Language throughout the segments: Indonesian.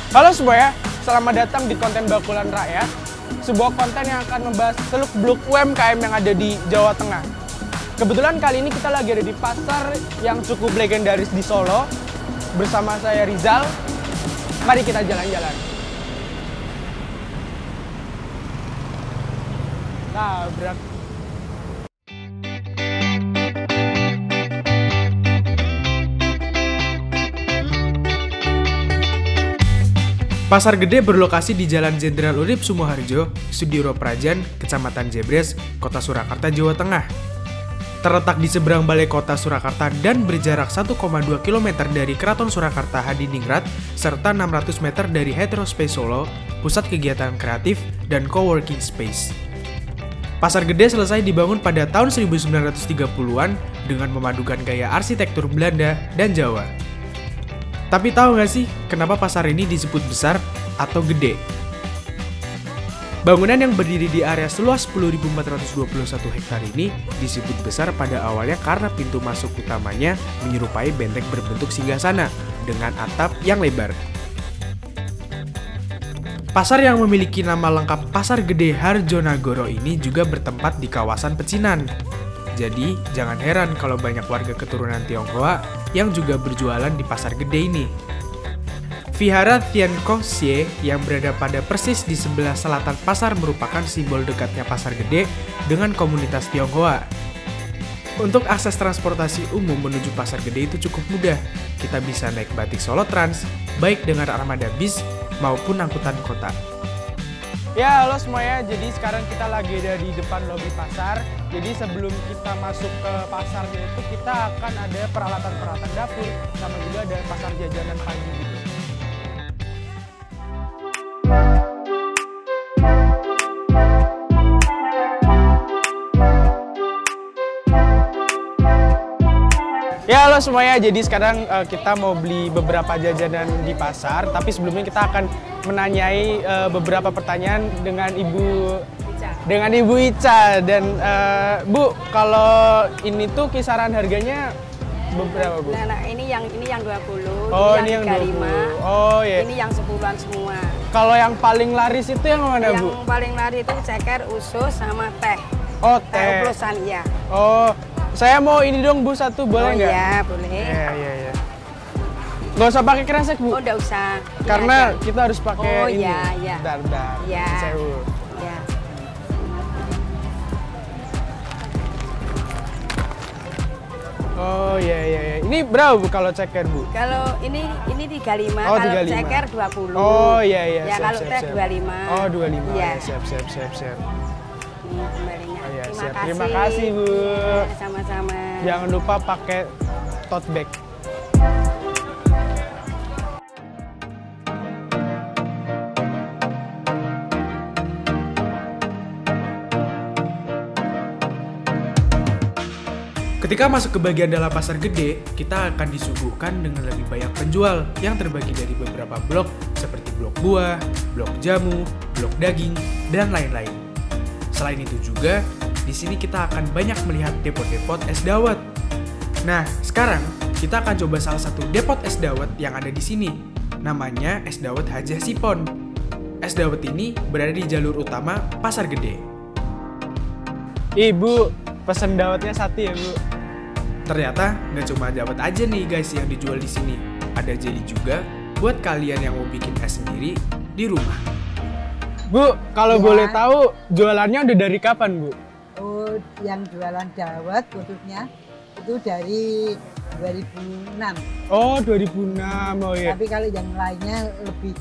Halo semuanya, selamat datang di konten Bakulan Rakyat, sebuah konten yang akan membahas seluk-beluk UMKM yang ada di Jawa Tengah. Kebetulan kali ini kita lagi ada di pasar yang cukup legendaris di Solo. Bersama saya Rizal, mari kita jalan-jalan. Nah, Pasar Gede berlokasi di Jalan Jenderal Urip Sumoharjo, Sudiro Prajan, Kecamatan Jebres, Kota Surakarta, Jawa Tengah. Terletak di seberang Balai Kota Surakarta dan berjarak 1,2 km dari Keraton Surakarta Hadiningrat, serta 600 meter dari Heterospace Solo, pusat kegiatan kreatif dan coworking space. Pasar Gede selesai dibangun pada tahun 1930-an dengan memadukan gaya arsitektur Belanda dan Jawa. Tapi tahu nggak sih, kenapa pasar ini disebut besar atau gede? Bangunan yang berdiri di area seluas 10.421 hektar ini disebut besar pada awalnya karena pintu masuk utamanya menyerupai benteng berbentuk singgasana dengan atap yang lebar. Pasar yang memiliki nama lengkap Pasar Gede Harjonagoro ini juga bertempat di kawasan Pecinan. Jadi, jangan heran kalau banyak warga keturunan Tionghoa yang juga berjualan di Pasar Gede ini. Vihara Tiankoxie yang berada pada persis di sebelah selatan pasar merupakan simbol dekatnya Pasar Gede dengan komunitas Tionghoa. Untuk akses transportasi umum menuju Pasar Gede itu cukup mudah. Kita bisa naik Batik Solo Trans, baik dengan armada bis maupun angkutan kota. Ya, halo semuanya. Jadi sekarang kita lagi ada di depan lobi pasar. Jadi sebelum kita masuk ke pasarnya itu kita akan ada peralatan-peralatan dapur, sama juga ada pasar jajanan pagi gitu. Ya, halo semuanya. Jadi sekarang kita mau beli beberapa jajanan di pasar, tapi sebelumnya kita akan menanyai beberapa pertanyaan dengan Ibu Ica. Dan Bu, kalau ini tuh kisaran harganya berapa, Bu? Nah, ini yang 20, oh, ini yang 35. Oh, iya. Ini yang 10-an semua. Kalau yang paling laris itu yang mana, Bu? Yang paling laris itu ceker, usus, sama teh. Oh, Teh teh. oplosan, ya. Oh, saya mau ini dong, Bu, satu, boleh nggak? Iya, boleh. Iya. Nggak usah pakai kresek, Bu. Oh, nggak usah. Karena Ya, kita harus pakai ini. Iya. Bentar. Iya. Sewu. Ya. Oh, iya. Ini berapa, Bu, kalau ceker, Bu? Kalau ini 35, Oh, kalau 35. ceker 20. Oh, iya. Ya, Siap, kalau siap, teh siap. 25. Oh, 25. Iya. Ya, siap. Ini kembalinya. Oh, iya, Terima siap. kasih. Terima kasih, Bu. Ya, sama-sama. Jangan lupa pakai tote bag. Ketika masuk ke bagian dalam Pasar Gede, kita akan disuguhkan dengan lebih banyak penjual yang terbagi dari beberapa blok seperti blok buah, blok jamu, blok daging, dan lain-lain. Selain itu juga, di sini kita akan banyak melihat depot-depot es dawet. Nah, sekarang kita akan coba salah satu depot es dawet yang ada di sini. Namanya Es Dawet Hajah Sipon. Es dawet ini berada di jalur utama Pasar Gede. Ibu, pesen dawetnya satu ya, Bu. Ternyata nggak cuma dawet aja nih guys yang dijual di sini. Ada jelly juga buat kalian yang mau bikin es sendiri di rumah. Bu, kalau Ya. boleh tahu jualannya udah dari kapan, Bu? Oh, yang jualan dawet khususnya itu dari 2006. Oh, 2006. Oh, iya. Tapi kalau yang lainnya lebih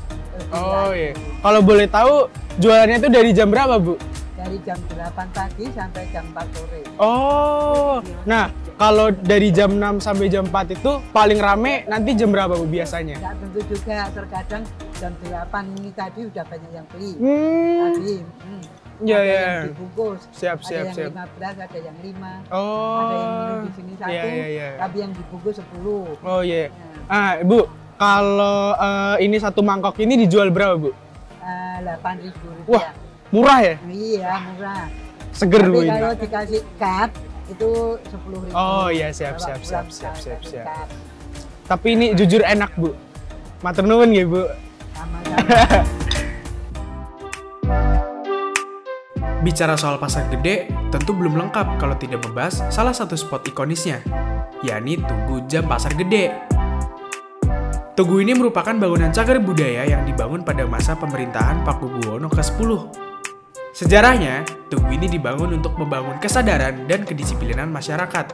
Oh, lagi. iya. Kalau boleh tahu jualannya itu dari jam berapa, Bu? Dari jam 8 pagi sampai jam 4 sore. Oh, nah kalau dari jam 6 sampai jam 4 itu paling rame nanti jam berapa, Bu, biasanya? Nggak tentu juga, terkadang jam 8 ini tadi udah banyak yang beli. Hmm, Tadi, Iya, ada iya. yang dibungkus, Siap. ada yang 15, ada yang 5, Oh, ada yang minum di sini 1, iya. tapi yang dibungkus 10. Oh, iya. Bu, kalau ini satu mangkok ini dijual berapa, Bu? 8.000 Wah, rupiah. murah ya? Iya, murah. Seger, Bu, Tapi ini. kalau dikasih cut itu 10.000. Oh, iya, siap. Bawa pulang kasih cut. Tapi ini jujur enak, Bu. Matur nuwun nggih, Bu. Sama Bicara soal Pasar Gede, tentu belum lengkap kalau tidak membahas salah satu spot ikonisnya, yakni Tugu Jam Pasar Gede. Tugu ini merupakan bangunan cagar budaya yang dibangun pada masa pemerintahan Pakubuwono ke-10. Sejarahnya, tugu ini dibangun untuk membangun kesadaran dan kedisiplinan masyarakat.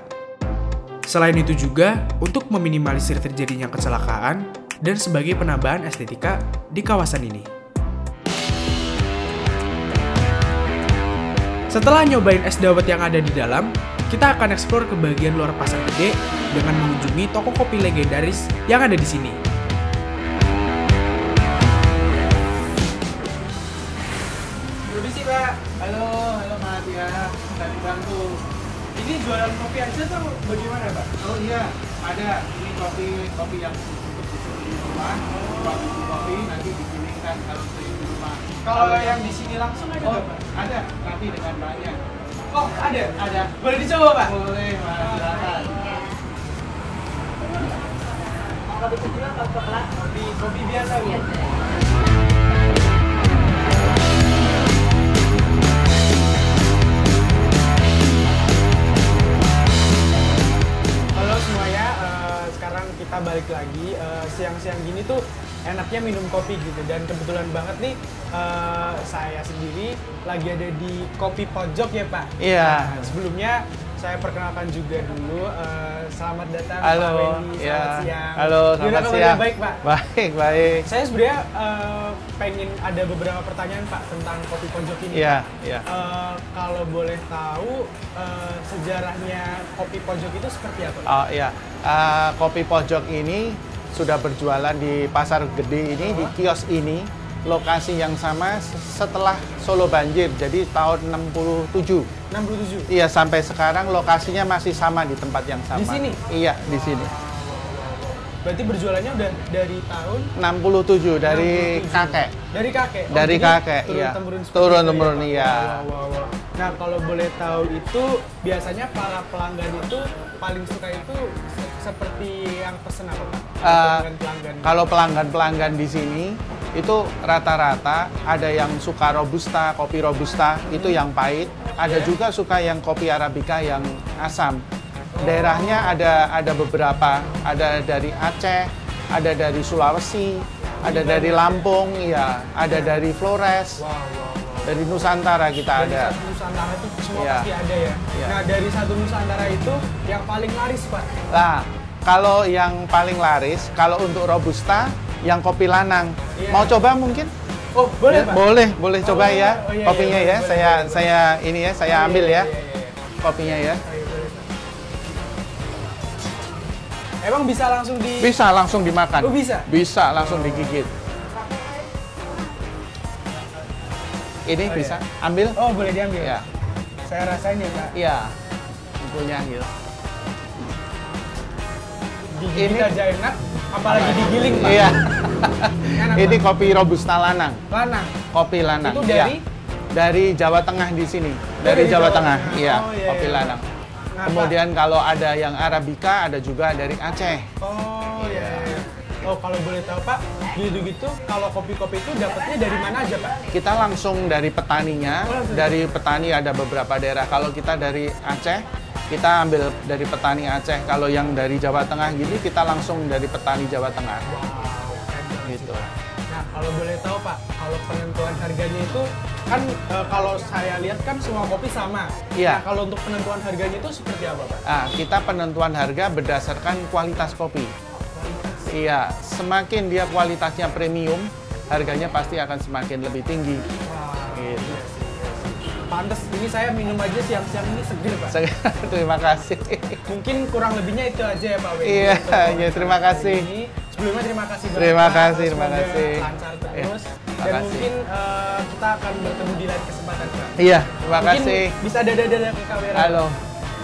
Selain itu juga untuk meminimalisir terjadinya kecelakaan dan sebagai penambahan estetika di kawasan ini. Setelah nyobain es dawet yang ada di dalam, kita akan eksplor ke bagian luar Pasar Gede dengan mengunjungi toko kopi legendaris yang ada di sini. Permisi Pak. Halo Mas ya. Tadi bantu. Ini jualan kopi aja tuh bagaimana Pak? Oh iya, ada. Ini kopi yang untuk di rumah. Kopi nanti digiling kalau di rumah. Kalau yang di sini langsung ada nggak, Pak? Ada, nanti dengan banyak. Oh, ada? Ada. Boleh dicoba, Pak? Boleh, Mas. Silakan. Kopi kecil atau coklat? Kopi biasa, Bu. Halo semuanya, sekarang kita balik lagi. Siang-siang gini tuh enaknya minum kopi gitu, dan kebetulan banget nih saya sendiri lagi ada di Kopi Pojok ya Pak. Iya. Nah, sebelumnya saya perkenalkan juga dulu, selamat datang Halo, Pak Wendy, ya. selamat siang. Halo, Gimana selamat kabarnya? siang. Baik Pak? Baik. Saya sebenarnya pengen ada beberapa pertanyaan Pak tentang Kopi Pojok ini. Iya, iya. Kalau boleh tahu sejarahnya Kopi Pojok itu seperti apa? Oh iya, Kopi Pojok ini sudah berjualan di Pasar Gede ini, di kios ini, lokasi yang sama setelah Solo banjir, jadi tahun 67. 67? Iya, sampai sekarang lokasinya masih sama di tempat yang sama. Di sini? Iya, di sini. Berarti berjualannya udah dari tahun 67, dari 67. kakek. Dari kakek? Dari jadi kakek, iya. Turun-temurun seperti Turun-temurun, itu ya, Pak? iya. Wow. Nah, kalau boleh tahu itu biasanya para pelanggan itu paling suka itu seperti yang pesen apa, Pak? Pelanggan-pelanggan. Kalau pelanggan-pelanggan di sini itu rata-rata ada yang suka robusta, kopi robusta itu yang pahit, ada juga suka yang kopi arabica yang asam. Daerahnya ada beberapa, ada dari Aceh, ada dari Sulawesi, ada dari Lampung, ya, ada dari Flores, Wow. dari Nusantara kita Dari ada. satu Nusantara itu semua Iya. pasti ada ya? Iya. Nah, dari satu Nusantara itu yang paling laris, Pak? Nah, kalau yang paling laris, kalau untuk robusta, yang kopi lanang. Iya. Mau coba mungkin? Oh, boleh, Ya, Pak? boleh coba ya. Oh, iya, Kopinya iya, ya, boleh. saya Oh, ambil iya, ya. iya. Kopinya ya. Ayo, boleh, Pak. Emang bisa langsung di... Bisa langsung dimakan. Oh, bisa? Bisa langsung digigit. Ini Oh, bisa iya. ambil? Oh, boleh diambil? Ya. Saya rasain ya, Pak. Iya. Punya gitu. Digigit Ini- aja enak, apalagi digiling, Pak. Iya. Enak, Ini Pak. kopi robusta lanang. Lanang. Kopi lanang. Itu Iya. dari? Dari Jawa Tengah di sini. Oh, Dari Jawa Tengah. Tengah. Iya, Oh, iya, kopi iya. lanang. Nah, Kemudian kalau ada yang arabica, ada juga dari Aceh. Pak. Oh, iya. Oh, kalau boleh tahu, Pak, gitu-gitu kalau kopi-kopi itu dapatnya dari mana aja, Pak? Kita langsung dari petaninya. Oh, langsung. Dari petani ada beberapa daerah. Kalau kita dari Aceh, kita ambil dari petani Aceh. Kalau yang dari Jawa Tengah gini, kita langsung dari petani Jawa Tengah. Wow, keren banget Gitu. sih, Pak. Nah, kalau boleh tahu, Pak, kalau penentuan harganya itu kan kalau saya lihat kan semua kopi sama. Iya. Nah, kalau untuk penentuan harganya itu seperti apa, Pak? Nah, kita penentuan harga berdasarkan kualitas kopi. Iya, semakin dia kualitasnya premium, harganya pasti akan semakin lebih tinggi. Wah, Gitu. iya sih, iya sih. Pantes, ini saya minum aja siang-siang ini seger, Pak. Terima kasih. Mungkin kurang lebihnya itu aja ya, Pak Wendy. Iya, untuk iya, terima kali kasih. ini. Sebelumnya terima kasih banyak, Terima Pak. kasih, terima Semoga kasih. lancar terus. Iya, Dan makasih. mungkin kita akan bertemu di lain kesempatan, Pak. Iya, terima Mungkin kasih. bisa dada-dada ke kamera. Halo.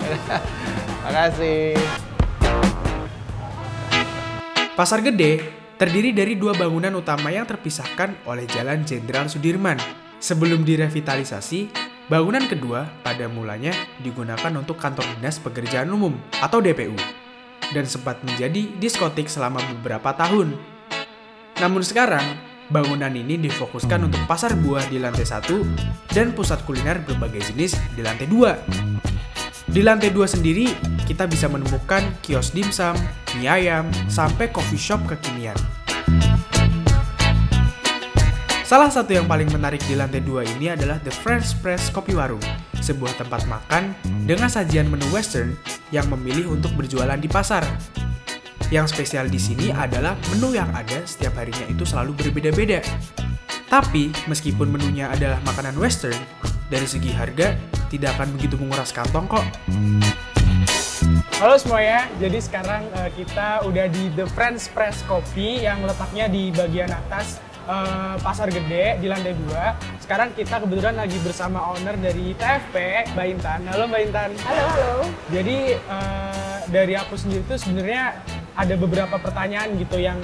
Terima kasih. Pasar Gede terdiri dari dua bangunan utama yang terpisahkan oleh Jalan Jenderal Sudirman. Sebelum direvitalisasi, bangunan kedua pada mulanya digunakan untuk kantor dinas pekerjaan umum atau DPU dan sempat menjadi diskotik selama beberapa tahun. Namun sekarang, Bangunan ini difokuskan untuk pasar buah di lantai 1 dan pusat kuliner berbagai jenis di lantai 2. Di lantai 2 sendiri, kita bisa menemukan kios dimsum, mie ayam, sampai coffee shop kekinian. Salah satu yang paling menarik di lantai 2 ini adalah The French Press Kopi Warung, sebuah tempat makan dengan sajian menu western yang memilih untuk berjualan di pasar. Yang spesial di sini adalah menu yang ada setiap harinya itu selalu berbeda-beda. Tapi, meskipun menunya adalah makanan western, dari segi harga tidak akan begitu menguras kantong kok. Halo semuanya, jadi sekarang kita udah di The French Press Coffee yang letaknya di bagian atas Pasar Gede di lantai 2. Sekarang kita kebetulan lagi bersama owner dari TFP, Mbak Intan. Halo Mbak Intan. Halo, halo. Jadi dari aku sendiri tuh sebenarnya ada beberapa pertanyaan gitu yang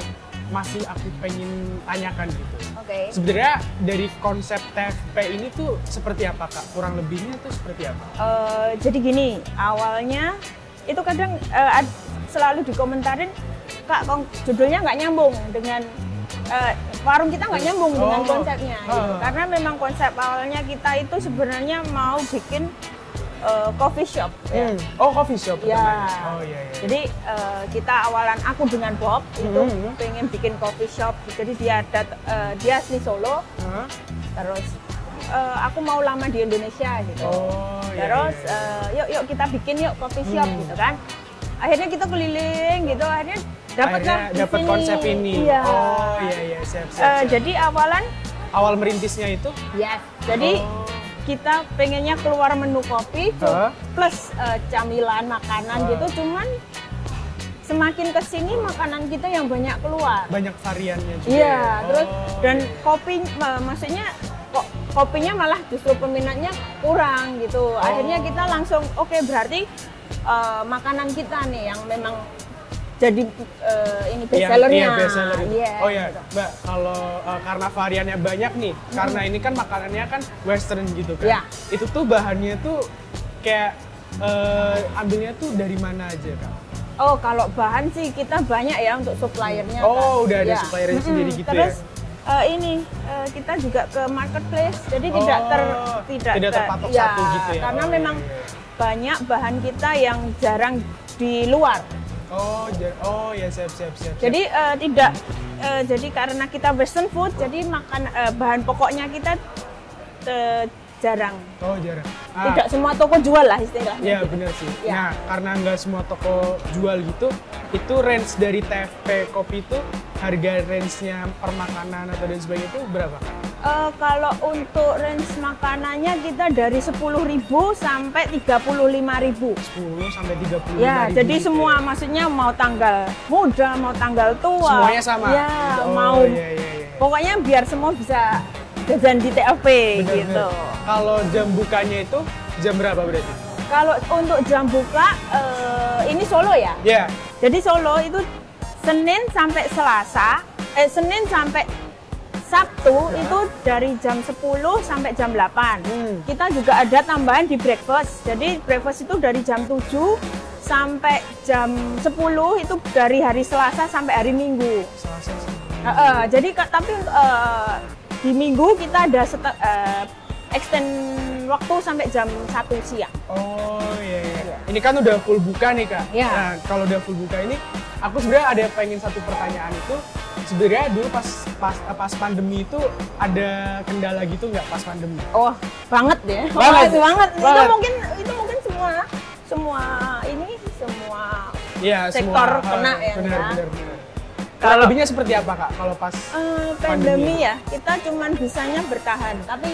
masih aku pengen tanyakan gitu. Oke. Sebenarnya dari konsep TFP ini tuh seperti apa Kak? Kurang lebihnya tuh seperti apa? Jadi gini, awalnya itu kadang selalu dikomentarin, Kak, judulnya nggak nyambung dengan warung kita nggak nyambung dengan konsepnya gitu. Karena memang konsep awalnya kita itu sebenarnya mau bikin coffee shop. Ya. Oh, coffee shop. Ya. Oh iya. Jadi kita awalan aku dengan Bob itu pengen bikin coffee shop. Jadi dia asli Solo. Terus aku mau lama di Indonesia gitu. Oh, iya, Terus yuk kita bikin yuk coffee shop gitu kan. Akhirnya kita keliling gitu, akhirnya dapat konsep ini. Iya. Oh iya siap. Jadi awal merintisnya itu? Yes. Jadi kita pengennya keluar menu kopi plus camilan makanan gitu, cuman semakin kesini makanan kita yang banyak keluar. Banyak variannya juga. Iya, terus dan kopi maksudnya kopinya malah justru peminatnya kurang gitu. Akhirnya kita langsung oke, berarti makanan kita nih yang memang jadi ini bestsellernya. Iya, bestseller. Yeah. Oh ya, Mbak, kalau karena variannya banyak nih, karena ini kan makanannya kan western gitu kan. Yeah. Itu tuh bahannya tuh kayak ambilnya tuh dari mana aja, Kak? Oh, kalau bahan sih kita banyak ya untuk suppliernya. Oh, kan. udah ada Ya. suppliernya sendiri gitu. Terus ya? Kita juga ke marketplace, jadi tidak terpatok ya, satu gitu ya. Karena Oh, memang banyak bahan kita yang jarang di luar. Oh ya siap. Jadi jadi karena kita western food, jadi bahan pokoknya kita jarang. Oh jarang. Tidak semua toko jual lah istilahnya. Iya gitu. benar sih. Ya. Nah karena nggak semua toko jual gitu, itu range dari TFP kopi itu harga range-nya per makanan atau dan sebagainya itu berapa Kak? Kalau untuk range makanannya kita dari 10.000 sampai 35.000. 10 sampai 35.000. Ya, jadi gitu semua ya. maksudnya mau tanggal muda, mau tanggal tua. Semuanya sama. Ya, Oh, mau. iya. Pokoknya biar semua bisa jajan di TFP gitu. Kalau jam bukanya itu jam berapa berarti? Kalau untuk jam buka ini Solo ya. Ya. Jadi Solo itu Senin sampai Selasa, Senin sampai Sabtu itu dari jam 10 sampai jam 8. Kita juga ada tambahan di breakfast. Jadi breakfast itu dari jam 7 sampai jam 10 itu dari hari Selasa sampai hari Minggu. Selasa sih. Jadi tapi di Minggu kita ada extend waktu sampai jam 1 siang. Oh iya. Ini kan udah full buka nih Kak. Iya. Nah kalau udah full buka ini, aku sebenarnya ada pengen satu pertanyaan itu. Sebenarnya dulu pas pandemi itu ada kendala gitu nggak pas pandemi? Oh, banget ya. Banget. Itu mungkin semua Iya, sektor semua, kena ya. Benar. Kalau lebihnya seperti apa Kak kalau pas pandemi ya, kita cuman bisanya bertahan. Tapi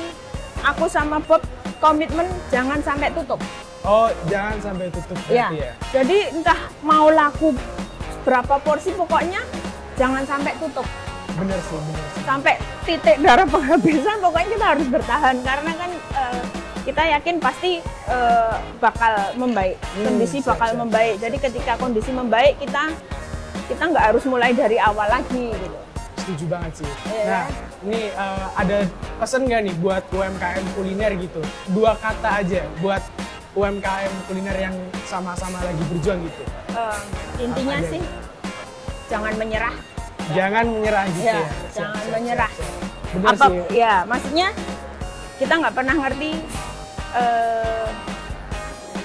aku sama Bob komitmen jangan sampai tutup. Oh, jangan sampai tutup berarti ya. Jadi entah mau laku berapa porsi, pokoknya jangan sampai tutup. Bener sih. Sampai titik darah penghabisan, pokoknya kita harus bertahan. Karena kan kita yakin pasti bakal membaik. Kondisi bakal membaik. Jadi ketika kondisi membaik, kita nggak harus mulai dari awal lagi gitu. Setuju banget sih. Iya. Nah, ini ada pesan nggak nih buat UMKM kuliner gitu? 2 kata aja buat UMKM kuliner yang sama-sama lagi berjuang gitu. Intinya Apa aja? sih jangan menyerah. Jangan menyerah gitu Ya, ya. jangan menyerah. Benar Apa sih. ya, maksudnya kita nggak pernah ngerti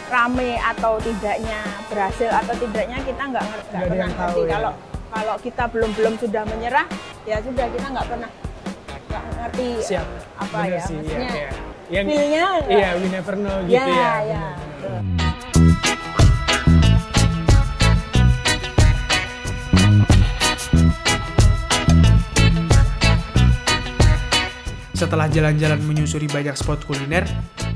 rame atau tidaknya, berhasil atau tidaknya kita nggak Nggak ada pernah yang tahu ngerti. ya. Kalau kita belum sudah menyerah, ya sudah kita nggak pernah nggak ngerti Siap. apa Benar ya, sih, maksudnya iya. Yang feel-nya iya, we never know gitu ya, ya. ya. Benar. betul. Setelah jalan-jalan menyusuri banyak spot kuliner,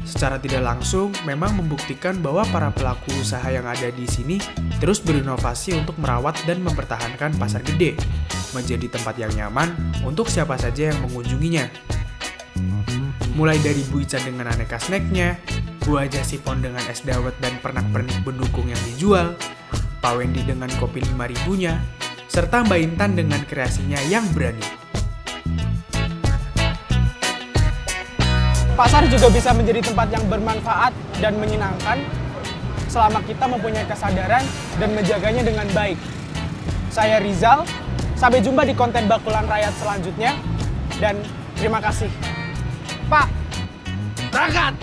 secara tidak langsung memang membuktikan bahwa para pelaku usaha yang ada di sini terus berinovasi untuk merawat dan mempertahankan pasar gede, menjadi tempat yang nyaman untuk siapa saja yang mengunjunginya. Mulai dari Bu Ica dengan aneka snacknya, Bu Aja Sipon dengan es dawet dan pernak-pernik pendukung yang dijual, Pak Wendy dengan kopi 5.000-nya, serta Mbak Intan dengan kreasinya yang berani. Pasar juga bisa menjadi tempat yang bermanfaat dan menyenangkan selama kita mempunyai kesadaran dan menjaganya dengan baik. Saya Rizal, sampai jumpa di konten Bakulan Rakyat selanjutnya, dan terima kasih. Pak, berangkat!